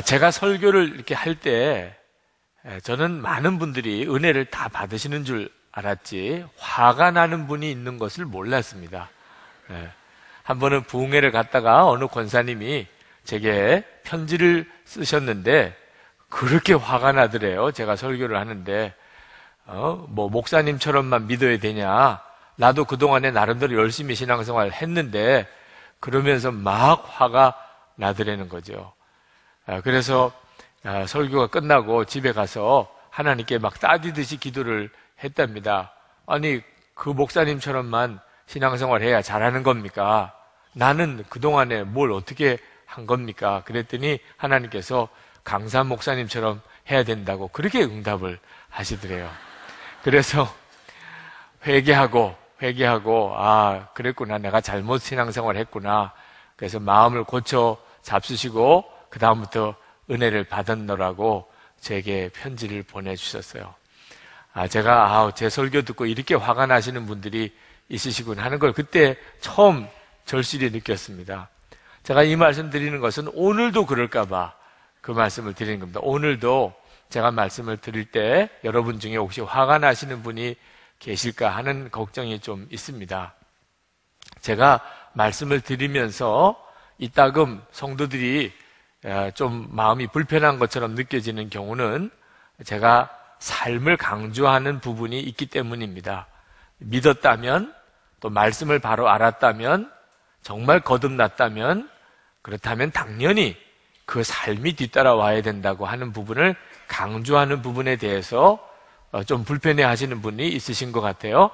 제가 설교를 이렇게 할 때 저는 많은 분들이 은혜를 다 받으시는 줄 알았지 화가 나는 분이 있는 것을 몰랐습니다. 한 번은 부흥회를 갔다가 어느 권사님이 제게 편지를 쓰셨는데 그렇게 화가 나더래요. 제가 설교를 하는데 뭐 목사님처럼만 믿어야 되냐, 나도 그동안에 나름대로 열심히 신앙생활 했는데, 그러면서 막 화가 나더라는 거죠. 그래서 설교가 끝나고 집에 가서 하나님께 막 따지듯이 기도를 했답니다. 아니, 그 목사님처럼만 신앙생활 해야 잘하는 겁니까? 나는 그동안에 뭘 어떻게 한 겁니까? 그랬더니 하나님께서 강산 목사님처럼 해야 된다고 그렇게 응답을 하시더래요. 그래서 회개하고 그랬구나, 내가 잘못 신앙생활 했구나. 그래서 마음을 고쳐 잡수시고 그 다음부터 은혜를 받았노라고 제게 편지를 보내주셨어요. 제가 제 설교 듣고 이렇게 화가 나시는 분들이 있으시군 하는 걸 그때 처음 절실히 느꼈습니다. 제가 이 말씀 드리는 것은 오늘도 그럴까봐 그 말씀을 드리는 겁니다. 오늘도 제가 말씀을 드릴 때 여러분 중에 혹시 화가 나시는 분이 계실까 하는 걱정이 좀 있습니다. 제가 말씀을 드리면서 이따금 성도들이 좀 마음이 불편한 것처럼 느껴지는 경우는 제가 삶을 강조하는 부분이 있기 때문입니다. 믿었다면, 또 말씀을 바로 알았다면, 정말 거듭났다면, 그렇다면 당연히 그 삶이 뒤따라와야 된다고 하는 부분을 강조하는 부분에 대해서 좀 불편해 하시는 분이 있으신 것 같아요.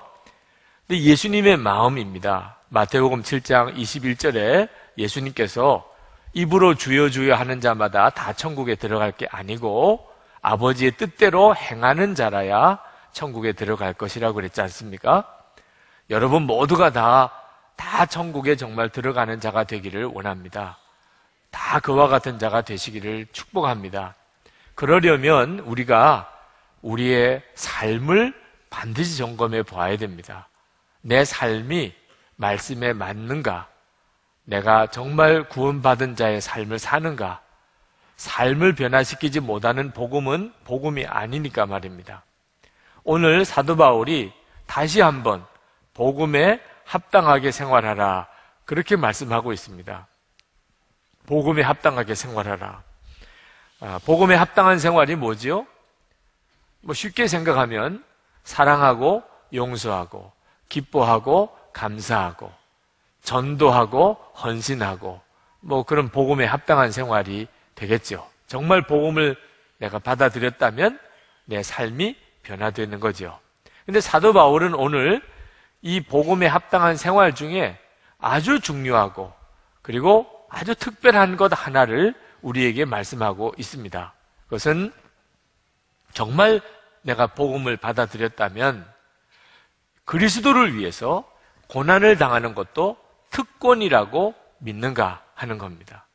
근데 예수님의 마음입니다. 마태복음 7장 21절에 예수님께서 입으로 주여 주여 하는 자마다 다 천국에 들어갈 게 아니고 아버지의 뜻대로 행하는 자라야 천국에 들어갈 것이라고 그랬지 않습니까? 여러분 모두가 다 천국에 정말 들어가는 자가 되기를 원합니다. 다 그와 같은 자가 되시기를 축복합니다. 그러려면 우리가 우리의 삶을 반드시 점검해 보아야 됩니다. 내 삶이 말씀에 맞는가? 내가 정말 구원받은 자의 삶을 사는가? 삶을 변화시키지 못하는 복음은 복음이 아니니까 말입니다. 오늘 사도 바울이 다시 한번 복음에 합당하게 생활하라, 그렇게 말씀하고 있습니다. 복음에 합당하게 생활하라. 복음에 합당한 생활이 뭐지요? 쉽게 생각하면 사랑하고 용서하고 기뻐하고 감사하고 전도하고 헌신하고 그런 복음에 합당한 생활이 되겠죠. 정말 복음을 내가 받아들였다면 내 삶이 변화되는 거죠. 근데 사도 바울은 오늘 이 복음에 합당한 생활 중에 아주 중요하고 그리고 아주 특별한 것 하나를 우리에게 말씀하고 있습니다. 그것은 정말 내가 복음을 받아들였다면 그리스도를 위해서 고난을 당하는 것도 특권이라고 믿는가 하는 겁니다.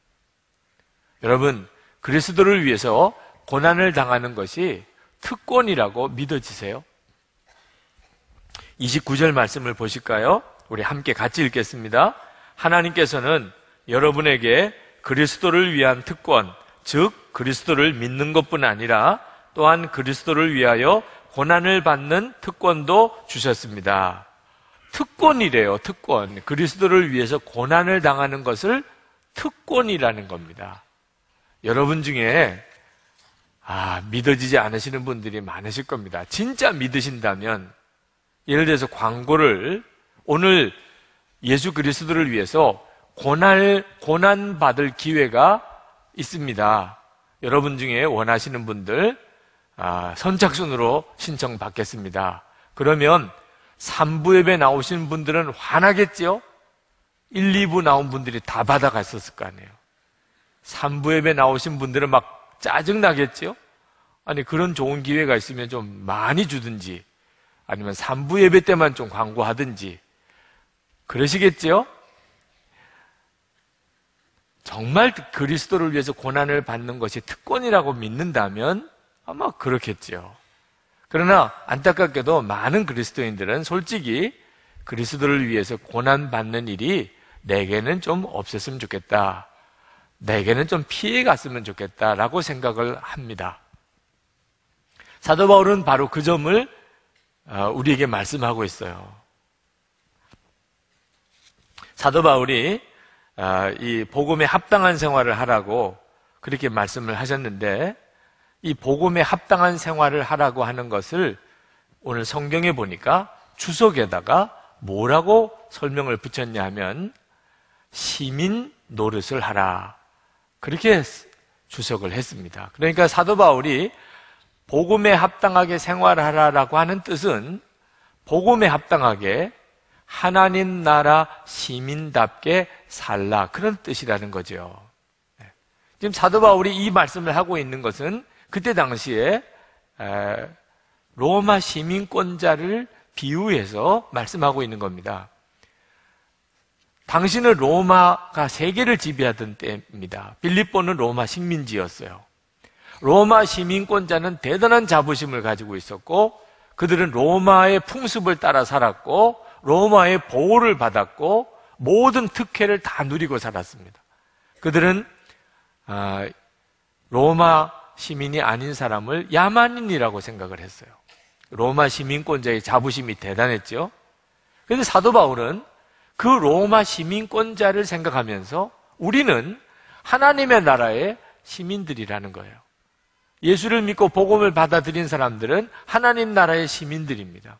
여러분, 그리스도를 위해서 고난을 당하는 것이 특권이라고 믿어지세요? 29절 말씀을 보실까요? 우리 함께 같이 읽겠습니다. 하나님께서는 여러분에게 그리스도를 위한 특권, 즉 그리스도를 믿는 것뿐 아니라 또한 그리스도를 위하여 고난을 받는 특권도 주셨습니다. 특권이래요, 특권. 그리스도를 위해서 고난을 당하는 것을 특권이라는 겁니다. 여러분 중에 믿어지지 않으시는 분들이 많으실 겁니다. 진짜 믿으신다면, 예를 들어서 광고를 오늘 예수 그리스도를 위해서 고난 받을 기회가 있습니다. 여러분 중에 원하시는 분들 선착순으로 신청받겠습니다. 그러면 3부 예배 나오신 분들은 화나겠죠? 1, 2부 나온 분들이 다 받아갔었을 거 아니에요. 3부 예배 나오신 분들은 막 짜증나겠죠? 아니, 그런 좋은 기회가 있으면 좀 많이 주든지 아니면 3부 예배 때만 좀 광고하든지 그러시겠죠? 정말 그리스도를 위해서 고난을 받는 것이 특권이라고 믿는다면 아마 그렇겠죠. 그러나 안타깝게도 많은 그리스도인들은 솔직히 그리스도를 위해서 고난받는 일이 내게는 좀 없었으면 좋겠다. 내게는 좀 피해 갔으면 좋겠다라고 생각을 합니다. 사도 바울은 바로 그 점을 우리에게 말씀하고 있어요. 사도 바울이 이 복음에 합당한 생활을 하라고 그렇게 말씀을 하셨는데, 이 복음에 합당한 생활을 하라고 하는 것을 오늘 성경에 보니까 주석에다가 뭐라고 설명을 붙였냐 하면 시민 노릇을 하라, 그렇게 주석을 했습니다. 그러니까 사도 바울이 복음에 합당하게 생활하라라고 하는 뜻은 복음에 합당하게 하나님 나라 시민답게 살라, 그런 뜻이라는 거죠. 지금 사도 바울이 이 말씀을 하고 있는 것은 그때 당시에 로마 시민권자를 비유해서 말씀하고 있는 겁니다. 당시는 로마가 세계를 지배하던 때입니다. 빌립보는 로마 식민지였어요. 로마 시민권자는 대단한 자부심을 가지고 있었고, 그들은 로마의 풍습을 따라 살았고, 로마의 보호를 받았고, 모든 특혜를 다 누리고 살았습니다. 그들은 로마 시민이 아닌 사람을 야만인이라고 생각을 했어요. 로마 시민권자의 자부심이 대단했죠. 그런데 사도 바울은 그 로마 시민권자를 생각하면서 우리는 하나님의 나라의 시민들이라는 거예요. 예수를 믿고 복음을 받아들인 사람들은 하나님 나라의 시민들입니다.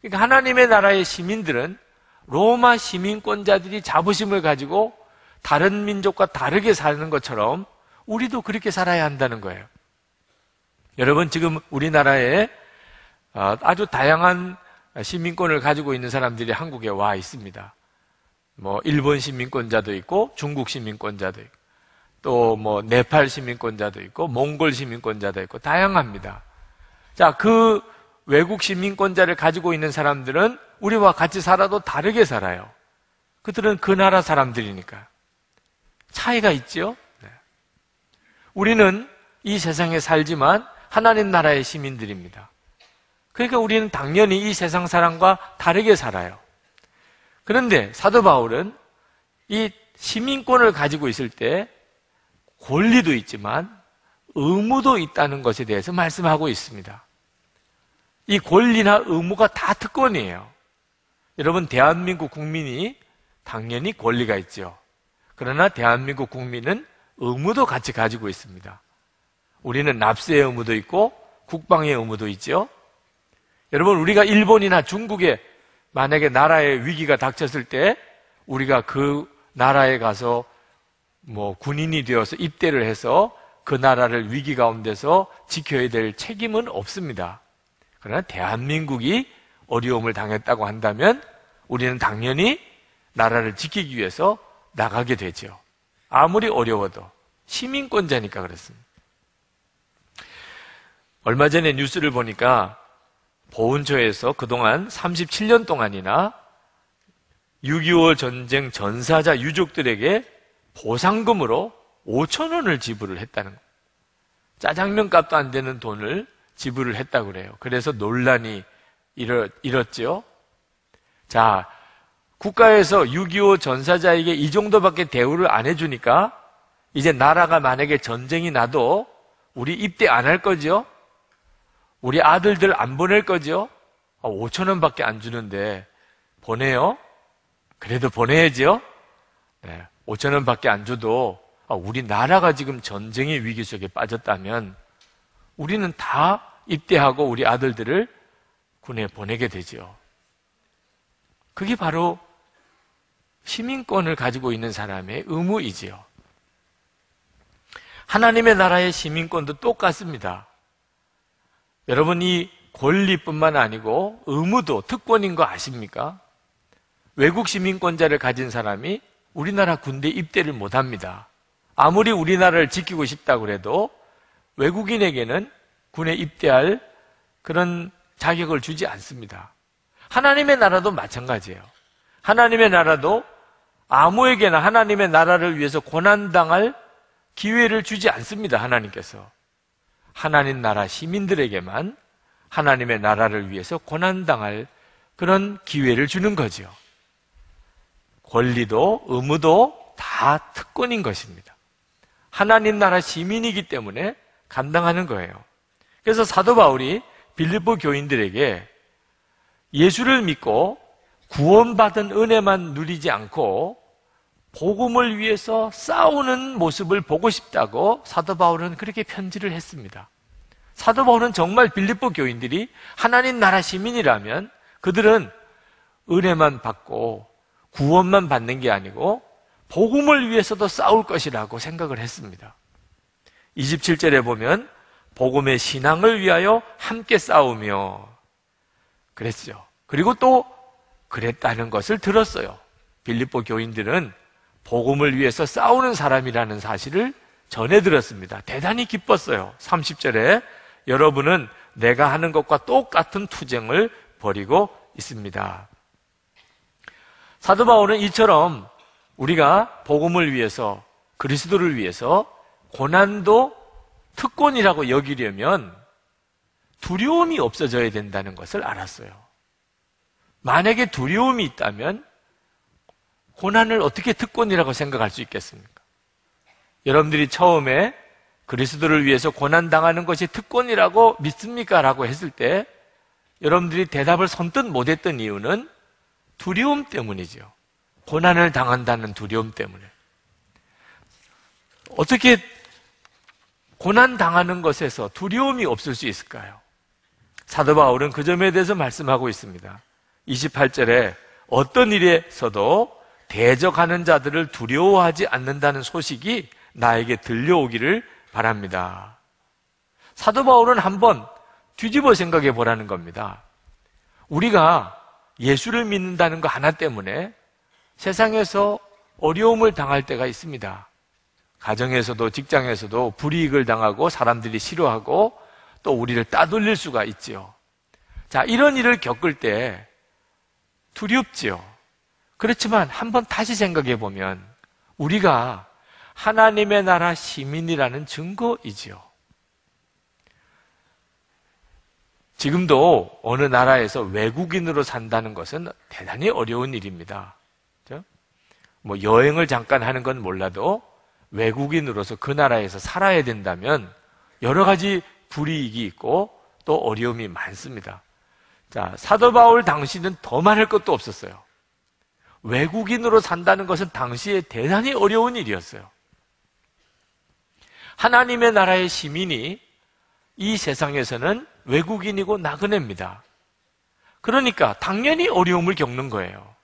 그러니까 하나님의 나라의 시민들은 로마 시민권자들이 자부심을 가지고 다른 민족과 다르게 사는 것처럼 우리도 그렇게 살아야 한다는 거예요. 여러분, 지금 우리나라에 아주 다양한 시민권을 가지고 있는 사람들이 한국에 와 있습니다. 일본 시민권자도 있고, 중국 시민권자도 있고, 또 네팔 시민권자도 있고, 몽골 시민권자도 있고, 다양합니다. 자, 그 외국 시민권자를 가지고 있는 사람들은 우리와 같이 살아도 다르게 살아요. 그들은 그 나라 사람들이니까. 차이가 있죠? 네. 우리는 이 세상에 살지만 하나님 나라의 시민들입니다. 그러니까 우리는 당연히 이 세상 사람과 다르게 살아요. 그런데 사도 바울은 이 시민권을 가지고 있을 때 권리도 있지만 의무도 있다는 것에 대해서 말씀하고 있습니다. 이 권리나 의무가 다 특권이에요. 여러분, 대한민국 국민이 당연히 권리가 있죠. 그러나 대한민국 국민은 의무도 같이 가지고 있습니다. 우리는 납세의 의무도 있고 국방의 의무도 있죠. 여러분, 우리가 일본이나 중국에 만약에 나라에 위기가 닥쳤을 때 우리가 그 나라에 가서 군인이 되어서 입대를 해서 그 나라를 위기 가운데서 지켜야 될 책임은 없습니다. 그러나 대한민국이 어려움을 당했다고 한다면 우리는 당연히 나라를 지키기 위해서 나가게 되죠. 아무리 어려워도 시민권자니까 그렇습니다. 얼마 전에 뉴스를 보니까 보훈처에서 그동안 37년 동안이나 6.25 전쟁 전사자 유족들에게 보상금으로 5천 원을 지불을 했다는 거예요. 짜장면 값도 안 되는 돈을 지불을 했다고 그래요. 그래서 논란이 일었죠. 자, 국가에서 6.25 전사자에게 이 정도밖에 대우를 안 해주니까 이제 나라가 만약에 전쟁이 나도 우리 입대 안 할 거죠? 우리 아들들 안 보낼 거죠? 5천 원밖에 안 주는데 보내요? 그래도 보내야죠? 네, 5천 원밖에 안 줘도 우리 나라가 지금 전쟁의 위기 속에 빠졌다면 우리는 다 입대하고 우리 아들들을 군에 보내게 되죠. 그게 바로 시민권을 가지고 있는 사람의 의무이지요. 하나님의 나라의 시민권도 똑같습니다. 여러분, 이 권리뿐만 아니고 의무도 특권인 거 아십니까? 외국 시민권자를 가진 사람이 우리나라 군대 입대를 못합니다. 아무리 우리나라를 지키고 싶다고 해도 외국인에게는 군에 입대할 그런 자격을 주지 않습니다. 하나님의 나라도 마찬가지예요. 하나님의 나라도 아무에게나 하나님의 나라를 위해서 고난당할 기회를 주지 않습니다. 하나님께서. 하나님 나라 시민들에게만 하나님의 나라를 위해서 고난당할 그런 기회를 주는 거죠. 권리도 의무도 다 특권인 것입니다. 하나님 나라 시민이기 때문에 감당하는 거예요. 그래서 사도 바울이 빌립보 교인들에게 예수를 믿고 구원받은 은혜만 누리지 않고 복음을 위해서 싸우는 모습을 보고 싶다고 사도 바울은 그렇게 편지를 했습니다. 사도 바울은 정말 빌립보 교인들이 하나님 나라 시민이라면 그들은 은혜만 받고 구원만 받는 게 아니고 복음을 위해서도 싸울 것이라고 생각을 했습니다. 27절에 보면 복음의 신앙을 위하여 함께 싸우며 그랬죠. 그리고 또 그랬다는 것을 들었어요. 빌립보 교인들은 복음을 위해서 싸우는 사람이라는 사실을 전해 들었습니다. 대단히 기뻤어요. 30절에 여러분은 내가 하는 것과 똑같은 투쟁을 벌이고 있습니다. 사도 바울은 이처럼 우리가 복음을 위해서, 그리스도를 위해서 고난도 특권이라고 여기려면 두려움이 없어져야 된다는 것을 알았어요. 만약에 두려움이 있다면 고난을 어떻게 특권이라고 생각할 수 있겠습니까? 여러분들이 처음에 그리스도를 위해서 고난당하는 것이 특권이라고 믿습니까? 라고 했을 때 여러분들이 대답을 선뜻 못했던 이유는 두려움 때문이죠. 고난을 당한다는 두려움 때문에. 어떻게 고난당하는 것에서 두려움이 없을 수 있을까요? 사도 바울은 그 점에 대해서 말씀하고 있습니다. 28절에 어떤 일에서도 대적하는 자들을 두려워하지 않는다는 소식이 나에게 들려오기를 바랍니다. 사도 바울은 한번 뒤집어 생각해 보라는 겁니다. 우리가 예수를 믿는다는 거 하나 때문에 세상에서 어려움을 당할 때가 있습니다. 가정에서도 직장에서도 불이익을 당하고 사람들이 싫어하고 또 우리를 따돌릴 수가 있지요. 자, 이런 일을 겪을 때 두렵지요. 그렇지만 한번 다시 생각해 보면 우리가 하나님의 나라 시민이라는 증거이지요. 지금도 어느 나라에서 외국인으로 산다는 것은 대단히 어려운 일입니다. 그렇죠? 뭐 여행을 잠깐 하는 건 몰라도 외국인으로서 그 나라에서 살아야 된다면 여러 가지 불이익이 있고 또 어려움이 많습니다. 자, 사도 바울 당시는 더 많을 것도 없었어요. 외국인으로 산다는 것은 당시에 대단히 어려운 일이었어요. 하나님의 나라의 시민이 이 세상에서는 외국인이고 나그네입니다. 그러니까 당연히 어려움을 겪는 거예요.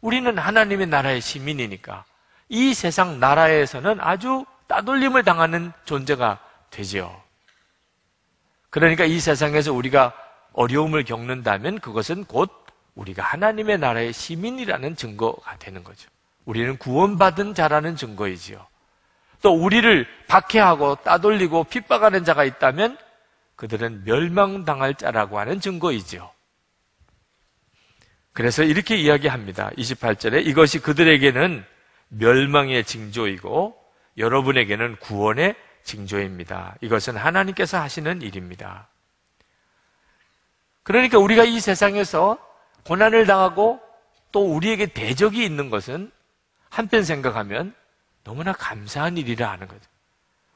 우리는 하나님의 나라의 시민이니까 이 세상 나라에서는 아주 따돌림을 당하는 존재가 되죠. 그러니까 이 세상에서 우리가 어려움을 겪는다면 그것은 곧 우리가 하나님의 나라의 시민이라는 증거가 되는 거죠. 우리는 구원받은 자라는 증거이지요. 또 우리를 박해하고 따돌리고 핍박하는 자가 있다면 그들은 멸망당할 자라고 하는 증거이지요. 그래서 이렇게 이야기합니다. 28절에 이것이 그들에게는 멸망의 징조이고 여러분에게는 구원의 징조입니다. 이것은 하나님께서 하시는 일입니다. 그러니까 우리가 이 세상에서 고난을 당하고 또 우리에게 대적이 있는 것은 한편 생각하면 너무나 감사한 일이라 하는 거죠.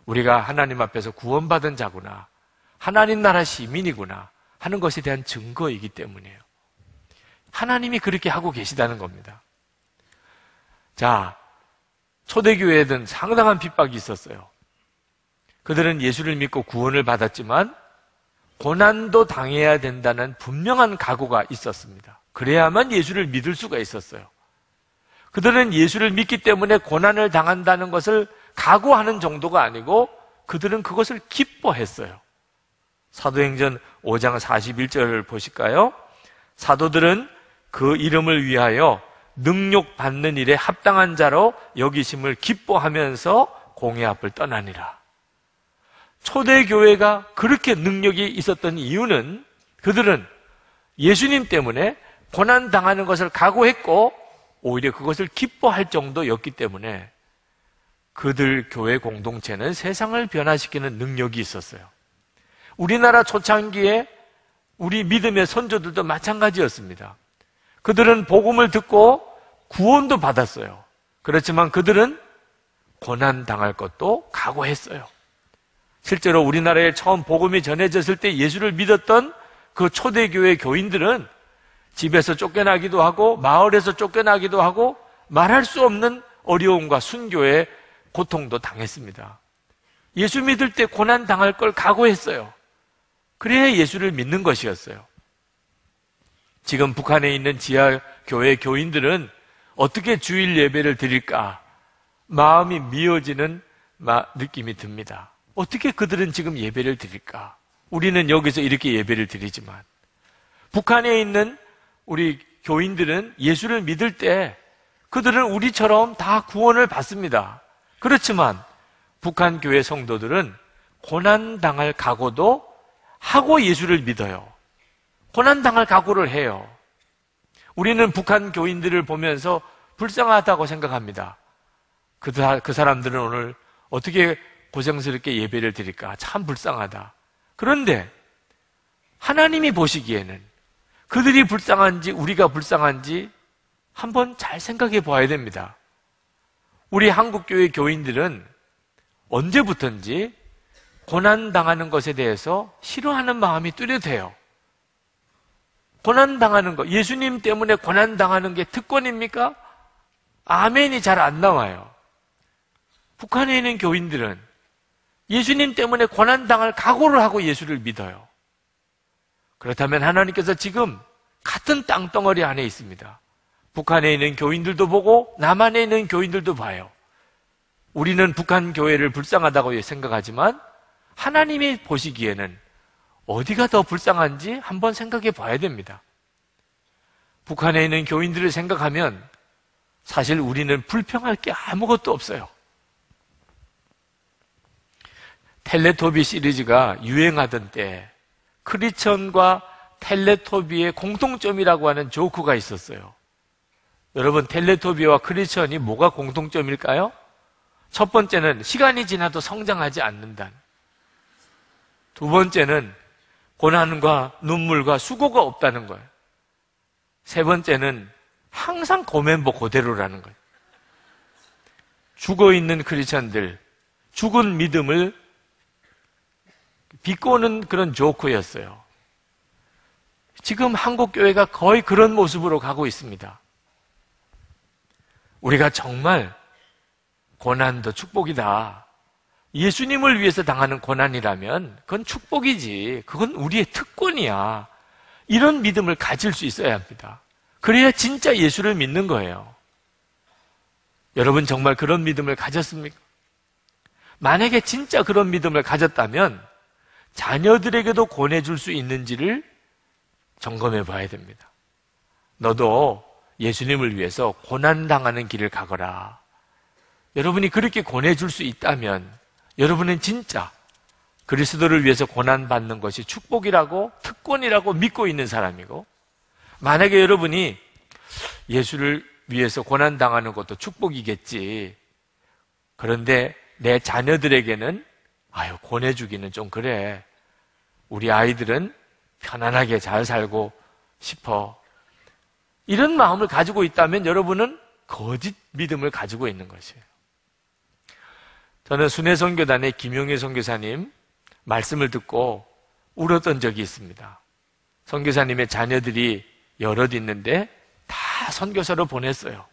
우리가 하나님 앞에서 구원받은 자구나, 하나님 나라 시민이구나 하는 것에 대한 증거이기 때문이에요. 하나님이 그렇게 하고 계시다는 겁니다. 자, 초대교회에는 상당한 핍박이 있었어요. 그들은 예수를 믿고 구원을 받았지만 고난도 당해야 된다는 분명한 각오가 있었습니다. 그래야만 예수를 믿을 수가 있었어요. 그들은 예수를 믿기 때문에 고난을 당한다는 것을 각오하는 정도가 아니고 그들은 그것을 기뻐했어요. 사도행전 5장 41절을 보실까요? 사도들은 그 이름을 위하여 능욕받는 일에 합당한 자로 여기심을 기뻐하면서 공회 앞을 떠나니라. 초대교회가 그렇게 능력이 있었던 이유는 그들은 예수님 때문에 고난당하는 것을 각오했고 오히려 그것을 기뻐할 정도였기 때문에 그들 교회 공동체는 세상을 변화시키는 능력이 있었어요. 우리나라 초창기에 우리 믿음의 선조들도 마찬가지였습니다. 그들은 복음을 듣고 구원도 받았어요. 그렇지만 그들은 고난 당할 것도 각오했어요. 실제로 우리나라에 처음 복음이 전해졌을 때 예수를 믿었던 그 초대교회 교인들은 집에서 쫓겨나기도 하고 마을에서 쫓겨나기도 하고 말할 수 없는 어려움과 순교의 고통도 당했습니다. 예수 믿을 때 고난 당할 걸 각오했어요. 그래야 예수를 믿는 것이었어요. 지금 북한에 있는 지하교회 교인들은 어떻게 주일 예배를 드릴까? 마음이 미어지는 느낌이 듭니다. 어떻게 그들은 지금 예배를 드릴까? 우리는 여기서 이렇게 예배를 드리지만 북한에 있는 우리 교인들은 예수를 믿을 때 그들은 우리처럼 다 구원을 받습니다. 그렇지만 북한 교회 성도들은 고난당할 각오도 하고 예수를 믿어요. 고난당할 각오를 해요. 우리는 북한 교인들을 보면서 불쌍하다고 생각합니다. 그 사람들은 오늘 어떻게 고생스럽게 예배를 드릴까? 참 불쌍하다. 그런데 하나님이 보시기에는 그들이 불쌍한지 우리가 불쌍한지 한번 잘 생각해 봐야 됩니다. 우리 한국교회 교인들은 언제부턴지 고난당하는 것에 대해서 싫어하는 마음이 뚜렷해요. 고난당하는 것, 예수님 때문에 고난당하는 게 특권입니까? 아멘이 잘 안 나와요. 북한에 있는 교인들은 예수님 때문에 고난당할 각오를 하고 예수를 믿어요. 그렇다면 하나님께서 지금 같은 땅덩어리 안에 있습니다. 북한에 있는 교인들도 보고 남한에 있는 교인들도 봐요. 우리는 북한 교회를 불쌍하다고 생각하지만 하나님이 보시기에는 어디가 더 불쌍한지 한번 생각해 봐야 됩니다. 북한에 있는 교인들을 생각하면 사실 우리는 불평할 게 아무것도 없어요. 텔레토비 시리즈가 유행하던 때 크리스천과 텔레토비의 공통점이라고 하는 조크가 있었어요. 여러분, 텔레토비와 크리스천이 뭐가 공통점일까요? 첫 번째는 시간이 지나도 성장하지 않는다는. 두 번째는 고난과 눈물과 수고가 없다는 거예요. 세 번째는 항상 고멤버 그대로라는 거예요. 죽어있는 크리스천들, 죽은 믿음을 비꼬는 그런 조크였어요. 지금 한국교회가 거의 그런 모습으로 가고 있습니다. 우리가 정말 고난도 축복이다. 예수님을 위해서 당하는 고난이라면 그건 축복이지. 그건 우리의 특권이야. 이런 믿음을 가질 수 있어야 합니다. 그래야 진짜 예수를 믿는 거예요. 여러분 정말 그런 믿음을 가졌습니까? 만약에 진짜 그런 믿음을 가졌다면 자녀들에게도 권해줄 수 있는지를 점검해 봐야 됩니다. 너도 예수님을 위해서 고난당하는 길을 가거라. 여러분이 그렇게 권해줄 수 있다면 여러분은 진짜 그리스도를 위해서 고난받는 것이 축복이라고 특권이라고 믿고 있는 사람이고, 만약에 여러분이 예수를 위해서 고난당하는 것도 축복이겠지, 그런데 내 자녀들에게는 권해주기는 좀 그래, 우리 아이들은 편안하게 잘 살고 싶어, 이런 마음을 가지고 있다면 여러분은 거짓 믿음을 가지고 있는 것이에요. 저는 순회선교단의 김용희 선교사님 말씀을 듣고 울었던 적이 있습니다. 선교사님의 자녀들이 여럿 있는데 다 선교사로 보냈어요.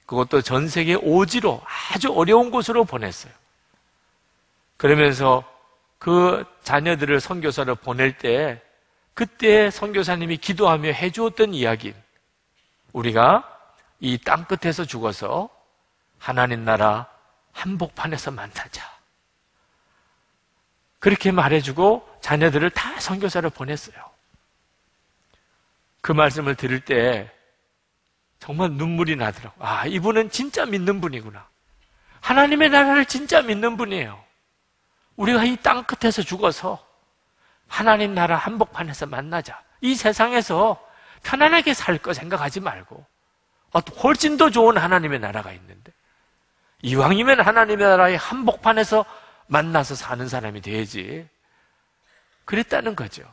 그것도 전 세계 오지로 아주 어려운 곳으로 보냈어요. 그러면서 그 자녀들을 선교사로 보낼 때 그때 선교사님이 기도하며 해주었던 이야기, 우리가 이 땅끝에서 죽어서 하나님 나라 한복판에서 만나자, 그렇게 말해주고 자녀들을 다 선교사로 보냈어요. 그 말씀을 들을 때 정말 눈물이 나더라고요. 이분은 진짜 믿는 분이구나. 하나님의 나라를 진짜 믿는 분이에요. 우리가 이 땅끝에서 죽어서 하나님 나라 한복판에서 만나자. 이 세상에서 편안하게 살 거 생각하지 말고 훨씬 더 좋은 하나님의 나라가 있는데, 이왕이면 하나님의 나라의 한복판에서 만나서 사는 사람이 돼야지. 그랬다는 거죠.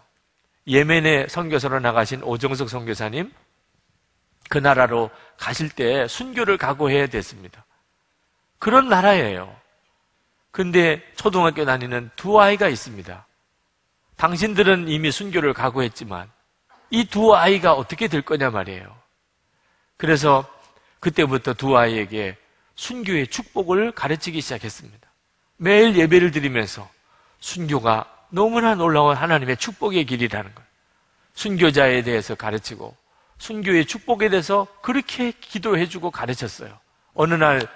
예멘에 선교사로 나가신 오정석 선교사님, 그 나라로 가실 때 순교를 각오해야 됐습니다. 그런 나라예요. 근데 초등학교 다니는 두 아이가 있습니다. 당신들은 이미 순교를 각오했지만 이 두 아이가 어떻게 될 거냐 말이에요. 그래서 그때부터 두 아이에게 순교의 축복을 가르치기 시작했습니다. 매일 예배를 드리면서 순교가 너무나 놀라운 하나님의 축복의 길이라는 걸 순교자에 대해서 가르치고 순교의 축복에 대해서 그렇게 기도해주고 가르쳤어요. 어느 날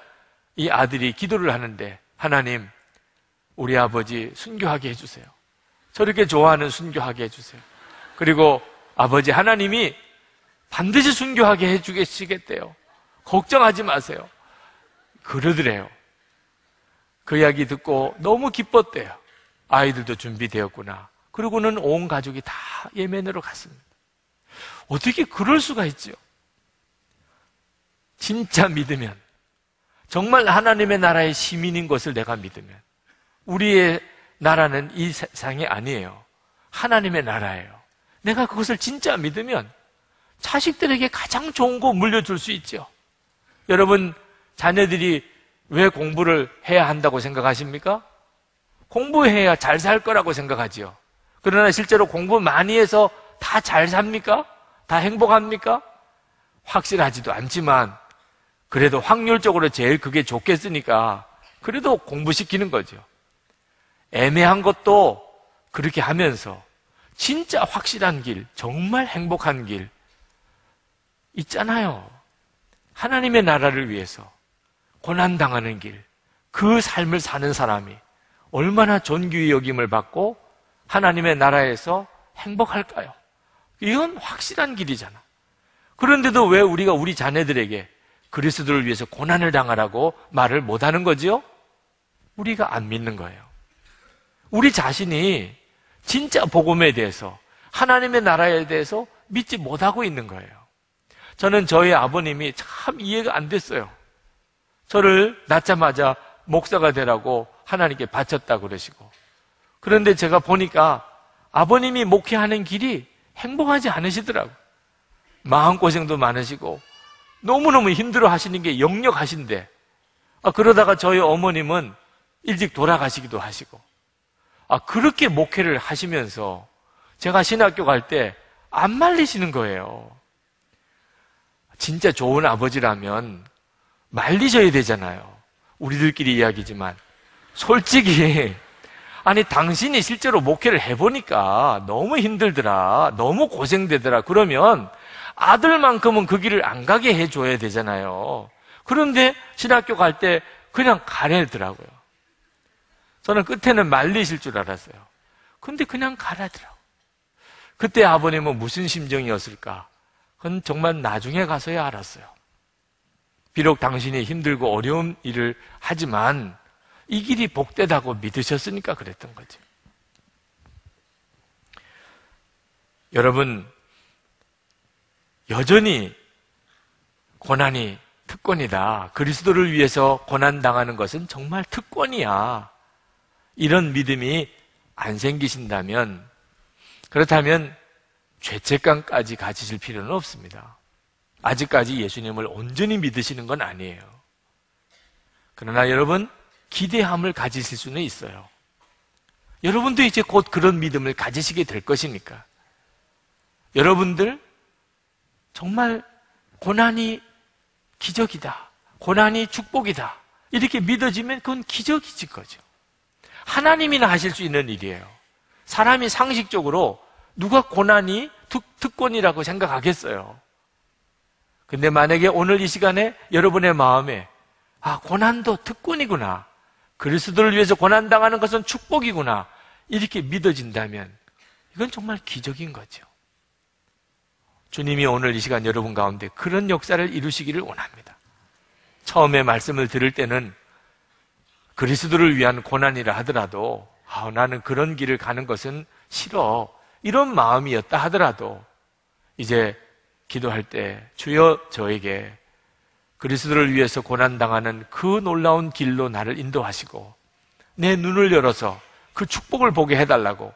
이 아들이 기도를 하는데 하나님, 우리 아버지 순교하게 해주세요. 저렇게 좋아하는 순교하게 해주세요. 그리고 아버지 하나님이 반드시 순교하게 해주시겠대요. 걱정하지 마세요. 그러더래요. 그 이야기 듣고 너무 기뻤대요. 아이들도 준비되었구나. 그러고는 온 가족이 다 예멘으로 갔습니다. 어떻게 그럴 수가 있죠? 진짜 믿으면, 정말 하나님의 나라의 시민인 것을 내가 믿으면, 우리의 나라는 이 세상이 아니에요. 하나님의 나라예요. 내가 그것을 진짜 믿으면 자식들에게 가장 좋은 거 물려줄 수 있죠. 여러분, 자녀들이 왜 공부를 해야 한다고 생각하십니까? 공부해야 잘 살 거라고 생각하지요. 그러나 실제로 공부 많이 해서 다 잘 삽니까? 다 행복합니까? 확실하지도 않지만 그래도 확률적으로 제일 그게 좋겠으니까 그래도 공부시키는 거죠. 애매한 것도 그렇게 하면서 진짜 확실한 길, 정말 행복한 길 있잖아요. 하나님의 나라를 위해서 고난당하는 길, 그 삶을 사는 사람이 얼마나 존귀의 여김을 받고 하나님의 나라에서 행복할까요? 이건 확실한 길이잖아. 그런데도 왜 우리가 우리 자녀들에게 그리스도를 위해서 고난을 당하라고 말을 못하는 거지요? 우리가 안 믿는 거예요. 우리 자신이 진짜 복음에 대해서, 하나님의 나라에 대해서 믿지 못하고 있는 거예요. 저는 저희 아버님이 참 이해가 안 됐어요. 저를 낳자마자 목사가 되라고 하나님께 바쳤다고 그러시고, 그런데 제가 보니까 아버님이 목회하는 길이 행복하지 않으시더라고요. 마음고생도 많으시고 너무너무 힘들어 하시는 게 역력하신데, 그러다가 저희 어머님은 일찍 돌아가시기도 하시고, 그렇게 목회를 하시면서 제가 신학교 갈 때 안 말리시는 거예요. 진짜 좋은 아버지라면 말리셔야 되잖아요. 우리들끼리 이야기지만 솔직히, 아니 당신이 실제로 목회를 해보니까 너무 힘들더라, 너무 고생되더라, 그러면 아들만큼은 그 길을 안 가게 해줘야 되잖아요. 그런데 신학교 갈 때 그냥 가래더라고요. 저는 끝에는 말리실 줄 알았어요. 근데 그냥 가라더라고요. 그때 아버님은 무슨 심정이었을까? 그건 정말 나중에 가서야 알았어요. 비록 당신이 힘들고 어려운 일을 하지만 이 길이 복되다고 믿으셨으니까 그랬던 거죠. 여러분, 여전히 고난이 특권이다. 그리스도를 위해서 고난당하는 것은 정말 특권이야. 이런 믿음이 안 생기신다면, 그렇다면 죄책감까지 가지실 필요는 없습니다. 아직까지 예수님을 온전히 믿으시는 건 아니에요. 그러나 여러분, 기대함을 가지실 수는 있어요. 여러분도 이제 곧 그런 믿음을 가지시게 될 것이니까. 여러분들 정말 고난이 기적이다, 고난이 축복이다, 이렇게 믿어지면 그건 기적이지 거죠. 하나님이나 하실 수 있는 일이에요. 사람이 상식적으로 누가 고난이 특권이라고 생각하겠어요. 근데 만약에 오늘 이 시간에 여러분의 마음에 고난도 특권이구나, 그리스도를 위해서 고난당하는 것은 축복이구나, 이렇게 믿어진다면 이건 정말 기적인 거죠. 주님이 오늘 이 시간 여러분 가운데 그런 역사를 이루시기를 원합니다. 처음에 말씀을 들을 때는 그리스도를 위한 고난이라 하더라도 나는 그런 길을 가는 것은 싫어, 이런 마음이었다 하더라도 이제 기도할 때 주여 저에게 그리스도를 위해서 고난당하는 그 놀라운 길로 나를 인도하시고 내 눈을 열어서 그 축복을 보게 해달라고,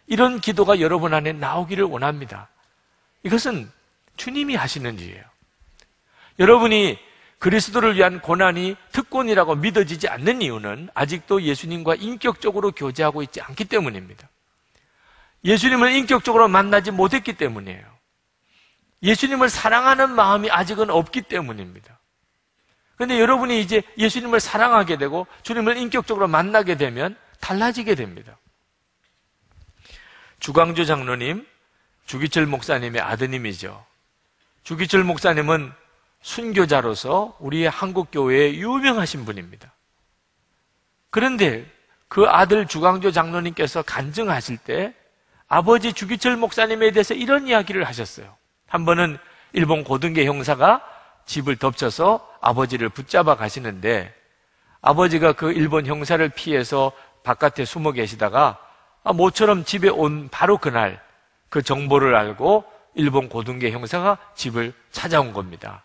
이런 기도가 여러분 안에 나오기를 원합니다. 이것은 주님이 하시는 일이에요. 여러분이 그리스도를 위한 고난이 특권이라고 믿어지지 않는 이유는 아직도 예수님과 인격적으로 교제하고 있지 않기 때문입니다. 예수님을 인격적으로 만나지 못했기 때문이에요. 예수님을 사랑하는 마음이 아직은 없기 때문입니다. 그런데 여러분이 이제 예수님을 사랑하게 되고 주님을 인격적으로 만나게 되면 달라지게 됩니다. 주광조 장로님, 주기철 목사님의 아드님이죠. 주기철 목사님은 순교자로서 우리의 한국교회에 유명하신 분입니다. 그런데 그 아들 주광조 장로님께서 간증하실 때 아버지 주기철 목사님에 대해서 이런 이야기를 하셨어요. 한 번은 일본 고등계 형사가 집을 덮쳐서 아버지를 붙잡아 가시는데 아버지가 그 일본 형사를 피해서 바깥에 숨어 계시다가 모처럼 집에 온 바로 그날 그 정보를 알고 일본 고등계 형사가 집을 찾아온 겁니다.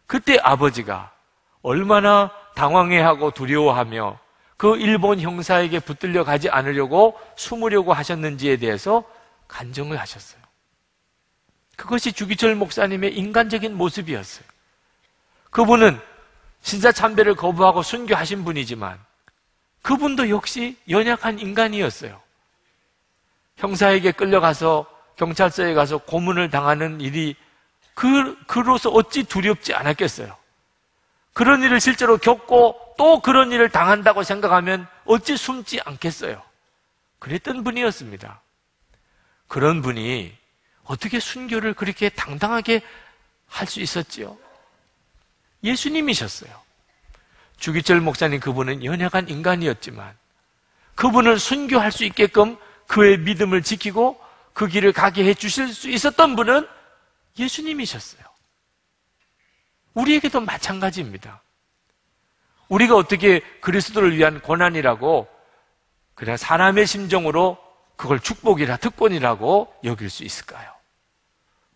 그때 아버지가 얼마나 당황해하고 두려워하며 그 일본 형사에게 붙들려 가지 않으려고 숨으려고 하셨는지에 대해서 간증을 하셨어요. 그것이 주기철 목사님의 인간적인 모습이었어요. 그분은 신사참배를 거부하고 순교하신 분이지만 그분도 역시 연약한 인간이었어요. 형사에게 끌려가서 경찰서에 가서 고문을 당하는 일이 그로서 어찌 두렵지 않았겠어요. 그런 일을 실제로 겪고 또 그런 일을 당한다고 생각하면 어찌 숨지 않겠어요. 그랬던 분이었습니다. 그런 분이 어떻게 순교를 그렇게 당당하게 할 수 있었지요? 예수님이셨어요. 주기철 목사님, 그분은 연약한 인간이었지만 그분을 순교할 수 있게끔 그의 믿음을 지키고 그 길을 가게 해 주실 수 있었던 분은 예수님이셨어요. 우리에게도 마찬가지입니다. 우리가 어떻게 그리스도를 위한 고난이라고 그냥 사람의 심정으로 그걸 축복이라 특권이라고 여길 수 있을까요?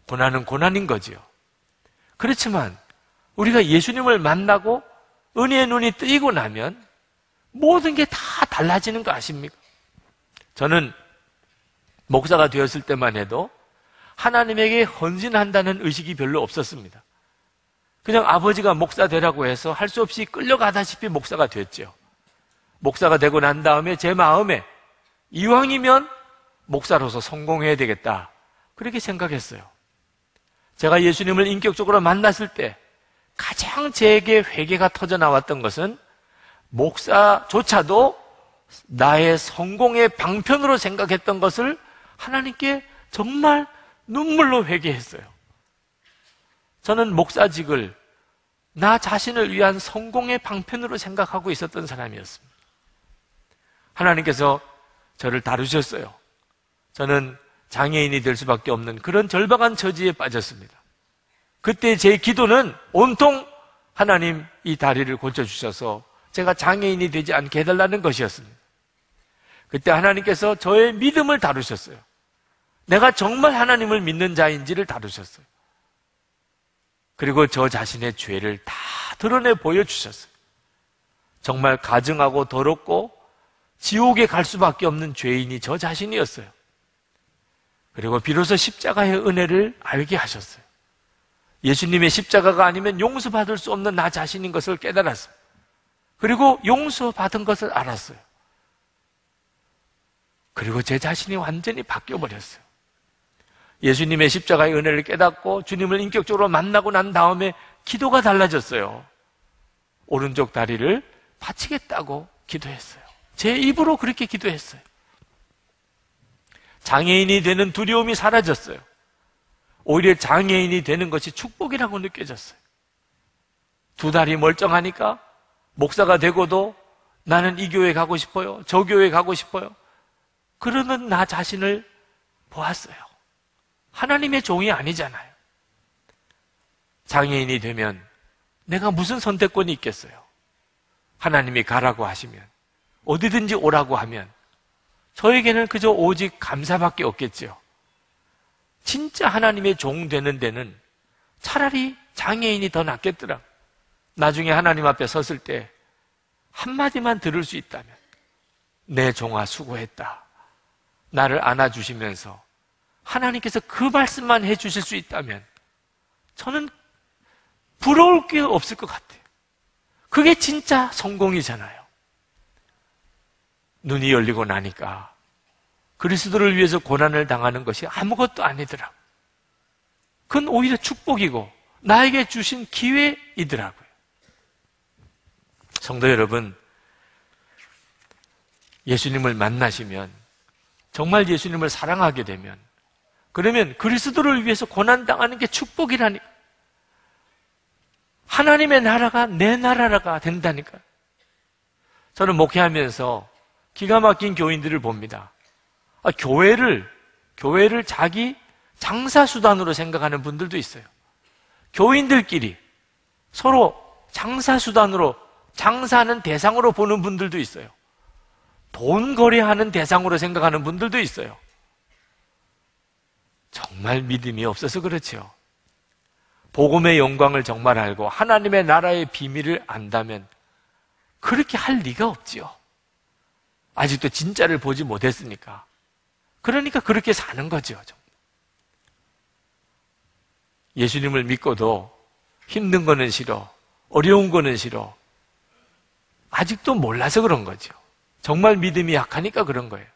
고난은 고난인 거지요. 그렇지만 우리가 예수님을 만나고 은혜의 눈이 뜨이고 나면 모든 게 다 달라지는 거 아십니까? 저는 목사가 되었을 때만 해도 하나님에게 헌신한다는 의식이 별로 없었습니다. 그냥 아버지가 목사 되라고 해서 할 수 없이 끌려가다시피 목사가 됐죠. 목사가 되고 난 다음에 제 마음에 이왕이면 목사로서 성공해야 되겠다, 그렇게 생각했어요. 제가 예수님을 인격적으로 만났을 때 가장 제게 회개가 터져 나왔던 것은 목사조차도 나의 성공의 방편으로 생각했던 것을 하나님께 정말 눈물로 회개했어요. 저는 목사직을 나 자신을 위한 성공의 방편으로 생각하고 있었던 사람이었습니다. 하나님께서 저를 다루셨어요. 저는 장애인이 될 수밖에 없는 그런 절박한 처지에 빠졌습니다. 그때 제 기도는 온통 하나님 이 다리를 고쳐주셔서 제가 장애인이 되지 않게 해달라는 것이었습니다. 그때 하나님께서 저의 믿음을 다루셨어요. 내가 정말 하나님을 믿는 자인지를 다루셨어요. 그리고 저 자신의 죄를 다 드러내 보여주셨어요. 정말 가증하고 더럽고 지옥에 갈 수밖에 없는 죄인이 저 자신이었어요. 그리고 비로소 십자가의 은혜를 알게 하셨어요. 예수님의 십자가가 아니면 용서받을 수 없는 나 자신인 것을 깨달았어요. 그리고 용서받은 것을 알았어요. 그리고 제 자신이 완전히 바뀌어버렸어요. 예수님의 십자가의 은혜를 깨닫고 주님을 인격적으로 만나고 난 다음에 기도가 달라졌어요. 오른쪽 다리를 바치겠다고 기도했어요. 제 입으로 그렇게 기도했어요. 장애인이 되는 두려움이 사라졌어요. 오히려 장애인이 되는 것이 축복이라고 느껴졌어요. 두 다리 멀쩡하니까 목사가 되고도 나는 이 교회 가고 싶어요, 저 교회 가고 싶어요, 그러는 나 자신을 보았어요. 하나님의 종이 아니잖아요. 장애인이 되면 내가 무슨 선택권이 있겠어요? 하나님이 가라고 하시면, 어디든지 오라고 하면 저에게는 그저 오직 감사밖에 없겠죠. 진짜 하나님의 종 되는 데는 차라리 장애인이 더 낫겠더라. 나중에 하나님 앞에 섰을 때 한마디만 들을 수 있다면, 내 종아 수고했다, 나를 안아주시면서 하나님께서 그 말씀만 해주실 수 있다면 저는 부러울 게 없을 것 같아요. 그게 진짜 성공이잖아요. 눈이 열리고 나니까 그리스도를 위해서 고난을 당하는 것이 아무것도 아니더라고요. 그건 오히려 축복이고 나에게 주신 기회이더라고요. 성도 여러분, 예수님을 만나시면, 정말 예수님을 사랑하게 되면, 그러면 그리스도를 위해서 고난당하는 게 축복이라니까. 하나님의 나라가 내 나라가 된다니까요. 저는 목회하면서 기가 막힌 교인들을 봅니다. 교회를 자기 장사수단으로 생각하는 분들도 있어요. 교인들끼리 서로 장사수단으로, 장사하는 대상으로 보는 분들도 있어요. 돈 거래하는 대상으로 생각하는 분들도 있어요. 정말 믿음이 없어서 그렇죠. 복음의 영광을 정말 알고 하나님의 나라의 비밀을 안다면 그렇게 할 리가 없지요. 아직도 진짜를 보지 못했으니까. 그러니까 그렇게 사는 거죠. 예수님을 믿고도 힘든 거는 싫어, 어려운 거는 싫어. 아직도 몰라서 그런 거죠. 정말 믿음이 약하니까 그런 거예요.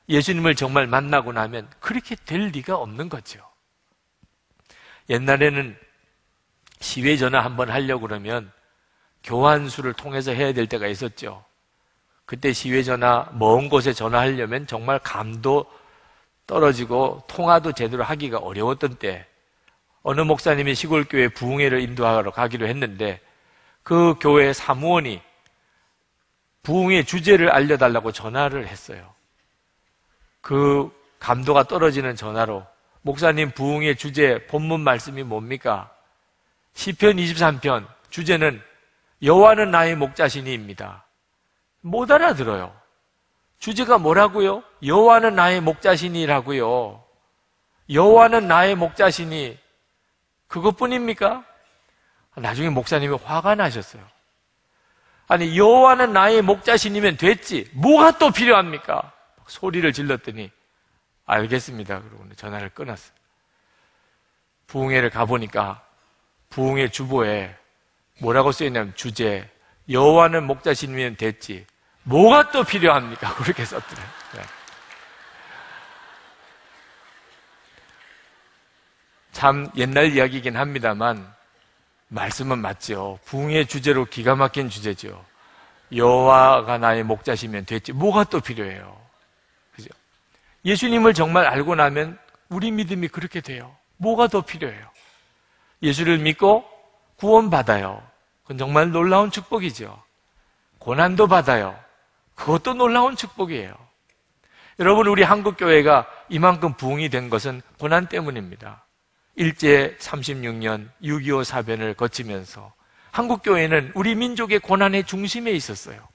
예수님을 정말 만나고 나면 그렇게 될 리가 없는 거죠. 옛날에는 시외 전화 한번 하려고 그러면 교환수를 통해서 해야 될 때가 있었죠. 그때 시외 전화, 먼 곳에 전화하려면 정말 감도 떨어지고 통화도 제대로 하기가 어려웠던 때, 어느 목사님이 시골교회 부흥회를 인도하러 가기로 했는데 그 교회 사무원이 부흥회 주제를 알려달라고 전화를 했어요. 그 감도가 떨어지는 전화로, 목사님 부흥회 주제 본문 말씀이 뭡니까? 시편 23편 주제는 여호와는 나의 목자시니입니다. 못 알아들어요. 주제가 뭐라고요? 여호와는 나의 목자시니라고요. 여호와는 나의 목자시니, 그것뿐입니까? 나중에 목사님이 화가 나셨어요. 아니, 여호와는 나의 목자시니면 됐지, 뭐가 또 필요합니까? 소리를 질렀더니 알겠습니다 그러고 전화를 끊었어요. 부흥회를 가보니까 부흥회 주보에 뭐라고 써있냐면, 주제 여호와는 목자시니면 됐지, 뭐가 또 필요합니까? 그렇게 썼더래요. 네. 참 옛날 이야기이긴 합니다만 말씀은 맞죠. 부흥회 주제로 기가 막힌 주제죠. 여호와가 나의 목자시면 됐지, 뭐가 또 필요해요? 그죠? 예수님을 정말 알고 나면 우리 믿음이 그렇게 돼요. 뭐가 더 필요해요? 예수를 믿고 구원받아요. 그건 정말 놀라운 축복이죠. 고난도 받아요. 그것도 놀라운 축복이에요. 여러분, 우리 한국교회가 이만큼 부흥이 된 것은 고난 때문입니다. 일제 36년 6.25 사변을 거치면서 한국교회는 우리 민족의 고난의 중심에 있었어요.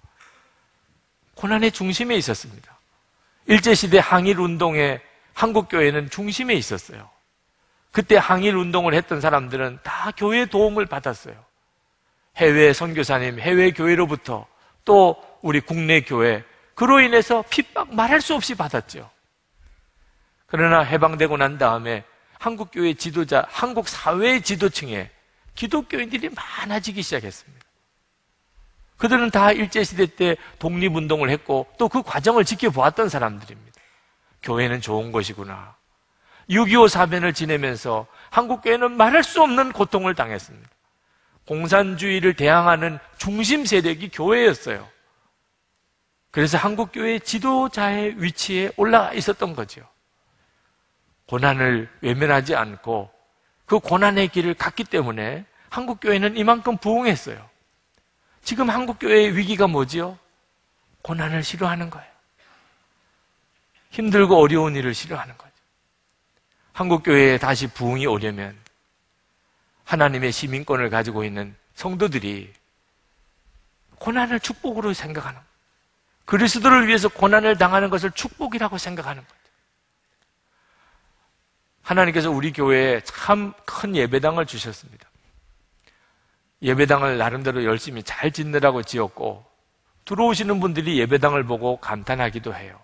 고난의 중심에 있었습니다. 일제시대 항일운동에 한국교회는 중심에 있었어요. 그때 항일운동을 했던 사람들은 다 교회의 도움을 받았어요. 해외 선교사님, 해외 교회로부터, 또 우리 국내 교회, 그로 인해서 핍박 말할 수 없이 받았죠. 그러나 해방되고 난 다음에 한국교회 지도자, 한국 사회 지도층에 기독교인들이 많아지기 시작했습니다. 그들은 다 일제시대 때 독립운동을 했고 또 그 과정을 지켜보았던 사람들입니다. 교회는 좋은 것이구나. 6.25 사변을 지내면서 한국교회는 말할 수 없는 고통을 당했습니다. 공산주의를 대항하는 중심 세력이 교회였어요. 그래서 한국교회 지도자의 위치에 올라가 있었던 거죠. 고난을 외면하지 않고 그 고난의 길을 갔기 때문에 한국교회는 이만큼 부흥했어요. 지금 한국교회의 위기가 뭐지요? 고난을 싫어하는 거예요. 힘들고 어려운 일을 싫어하는 거죠. 한국교회에 다시 부흥이 오려면 하나님의 시민권을 가지고 있는 성도들이 고난을 축복으로 생각하는 거예요. 그리스도를 위해서 고난을 당하는 것을 축복이라고 생각하는 거예요. 하나님께서 우리 교회에 참 큰 예배당을 주셨습니다. 예배당을 나름대로 열심히 잘 짓느라고 지었고 들어오시는 분들이 예배당을 보고 감탄하기도 해요.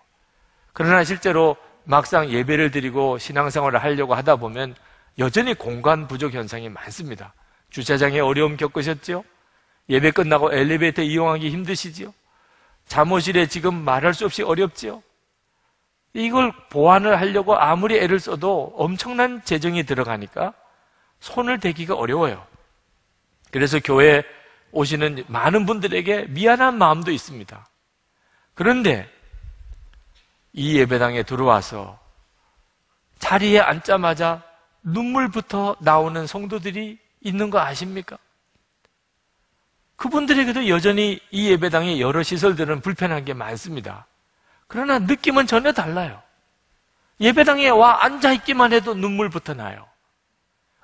그러나 실제로 막상 예배를 드리고 신앙생활을 하려고 하다 보면 여전히 공간 부족 현상이 많습니다. 주차장에 어려움 겪으셨죠? 예배 끝나고 엘리베이터 이용하기 힘드시지요? 잠옷실에 지금 말할 수 없이 어렵지요? 이걸 보완을 하려고 아무리 애를 써도 엄청난 재정이 들어가니까 손을 대기가 어려워요. 그래서 교회에 오시는 많은 분들에게 미안한 마음도 있습니다. 그런데 이 예배당에 들어와서 자리에 앉자마자 눈물부터 나오는 성도들이 있는 거 아십니까? 그분들에게도 여전히 이 예배당의 여러 시설들은 불편한 게 많습니다. 그러나 느낌은 전혀 달라요. 예배당에 와 앉아있기만 해도 눈물부터 나요.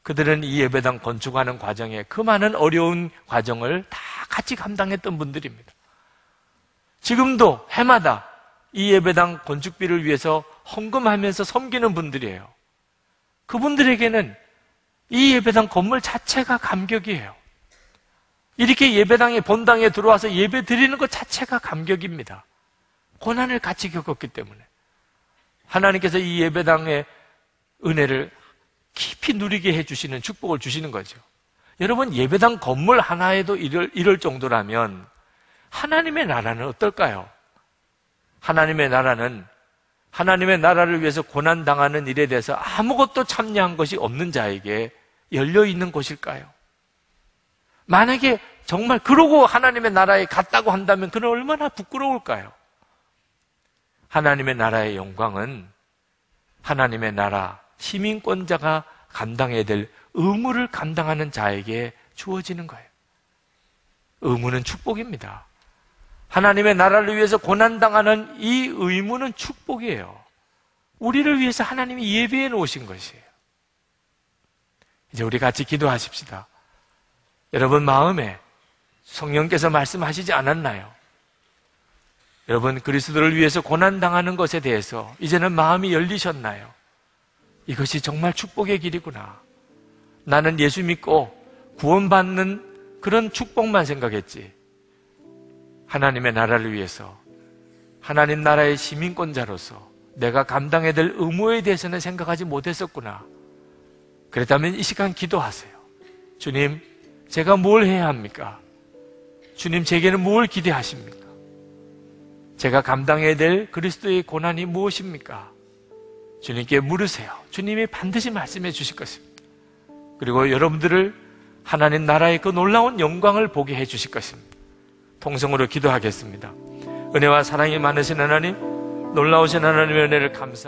그들은 이 예배당 건축하는 과정에 그 많은 어려운 과정을 다 같이 감당했던 분들입니다. 지금도 해마다 이 예배당 건축비를 위해서 헌금하면서 섬기는 분들이에요. 그분들에게는 이 예배당 건물 자체가 감격이에요. 이렇게 예배당의 본당에 들어와서 예배 드리는 것 자체가 감격입니다. 고난을 같이 겪었기 때문에 하나님께서 이 예배당의 은혜를 깊이 누리게 해주시는 축복을 주시는 거죠. 여러분, 예배당 건물 하나에도 이럴 정도라면 하나님의 나라는 어떨까요? 하나님의 나라는 하나님의 나라를 위해서 고난당하는 일에 대해서 아무것도 참여한 것이 없는 자에게 열려있는 곳일까요? 만약에 정말 그러고 하나님의 나라에 갔다고 한다면 그는 얼마나 부끄러울까요? 하나님의 나라의 영광은 하나님의 나라 시민권자가 감당해야 될 의무를 감당하는 자에게 주어지는 거예요. 의무는 축복입니다. 하나님의 나라를 위해서 고난당하는 이 의무는 축복이에요. 우리를 위해서 하나님이 예비해 놓으신 것이에요. 이제 우리 같이 기도하십시다. 여러분 마음에 성령께서 말씀하시지 않았나요? 여러분 그리스도를 위해서 고난당하는 것에 대해서 이제는 마음이 열리셨나요? 이것이 정말 축복의 길이구나. 나는 예수 믿고 구원받는 그런 축복만 생각했지, 하나님의 나라를 위해서 하나님 나라의 시민권자로서 내가 감당해야 될 의무에 대해서는 생각하지 못했었구나. 그렇다면 이 시간 기도하세요. 주님, 제가 뭘 해야 합니까? 주님, 제게는 뭘 기대하십니까? 제가 감당해야 될 그리스도의 고난이 무엇입니까? 주님께 물으세요. 주님이 반드시 말씀해 주실 것입니다. 그리고 여러분들을 하나님 나라의 그 놀라운 영광을 보게 해 주실 것입니다. 통성으로 기도하겠습니다. 은혜와 사랑이 많으신 하나님, 놀라우신 하나님의 은혜를 감사합니다.